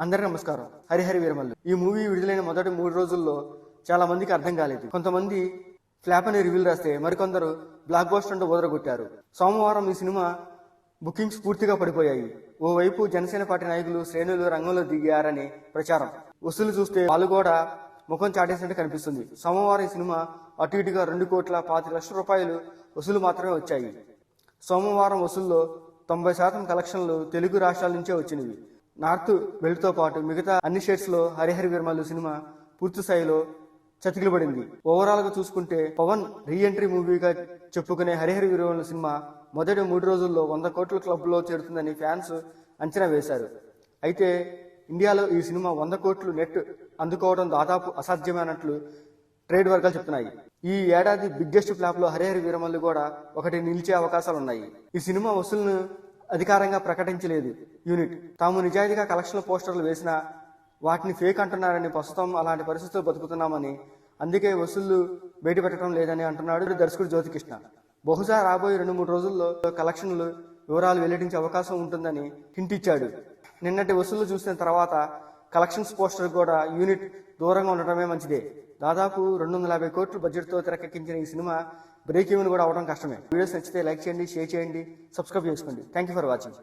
అందరికీ నమస్కారం. హరిహరి వీరమల్లు ఈ మూవీ విడుదలైన మొదటి 3 రోజుల్లో చాలా మందికి అర్థం కాలేదు. కొంతమంది ఫ్లాప్ అని రివ్యూలు రాస్తే మరికొందరు బ్లాక్ బస్టర్ అంటూ ఓదరగొట్టారు. సోమవారం ఈ సినిమా బుకింగ్స్ పూర్తిగా పడిపోయాయి. ఓవైపు జనసేన పార్టీ నాయకులు శ్రేణులు రంగంలో దిగారని ప్రచారం. వసూలు చూస్తే వాళ్ళు కూడా ముఖం చాటేసినట్టు కనిపిస్తుంది. సోమవారం ఈ సినిమా అటు ఇటుగా 2,25,00,000 రూపాయలు వసూలు మాత్రమే వచ్చాయి. సోమవారం వసూల్లో 90% కలెక్షన్లు తెలుగు రాష్ట్రాల నుంచే వచ్చినవి. నార్త్ బెల్ట్తో పాటు మిగతా అన్ని స్టేట్స్లో హరిహరి వీరమల్లు సినిమా పూర్తి స్థాయిలో చతికిలు పడింది. ఓవరాల్గా చూసుకుంటే పవన్ రీఎంట్రీ మూవీగా చెప్పుకునే హరిహరి వీరమల్లు సినిమా మొదటి 3 రోజుల్లో 100 కోట్ల క్లబ్లో చేరుతుందని ఫ్యాన్స్ అంచనా వేశారు. అయితే ఇండియాలో ఈ సినిమా 100 కోట్లు నెట్ అందుకోవడం దాదాపు అసాధ్యమైనట్లు ట్రేడ్ వర్గాలు చెప్తున్నాయి. ఈ ఏడాది బిగ్గెస్ట్ ఫ్లాప్ లో హరిహరి వీరమల్లు కూడా ఒకటి నిలిచే అవకాశాలున్నాయి. ఈ సినిమా వసూలును అధికారంగా ప్రకటించలేదు యూనిట్. తాము నిజాయితీగా కలెక్షన్ పోస్టర్లు వేసినా వాటిని ఫేక్ అంటున్నారని, ప్రస్తుతం అలాంటి పరిస్థితులు బతుకుతున్నామని, అందుకే వసూళ్లు బయటపెట్టడం లేదని అంటున్నాడు దర్శకుడు జ్యోతికృష్ణ. బహుశా రాబోయే 2-3 రోజుల్లో కలెక్షన్లు వివరాలు వెల్లడించే అవకాశం ఉంటుందని హింట్ ఇచ్చాడు. నిన్నటి వసూళ్లు చూసిన తర్వాత కలెక్షన్స్ పోస్టర్ కూడా యూనిట్ దూరంగా ఉండటమే మంచిదే. దాదాపు 250 కోట్ల బడ్జెట్తో తెరకెక్కించిన ఈ సినిమా బ్రేక్ ఈవెన్ కూడా అవడం కష్టమే. వీడియోస్ నచ్చితే లైక్ చేయండి, షేర్ చేయండి, సబ్స్క్రైబ్ చేసుకోండి. Thank you for watching.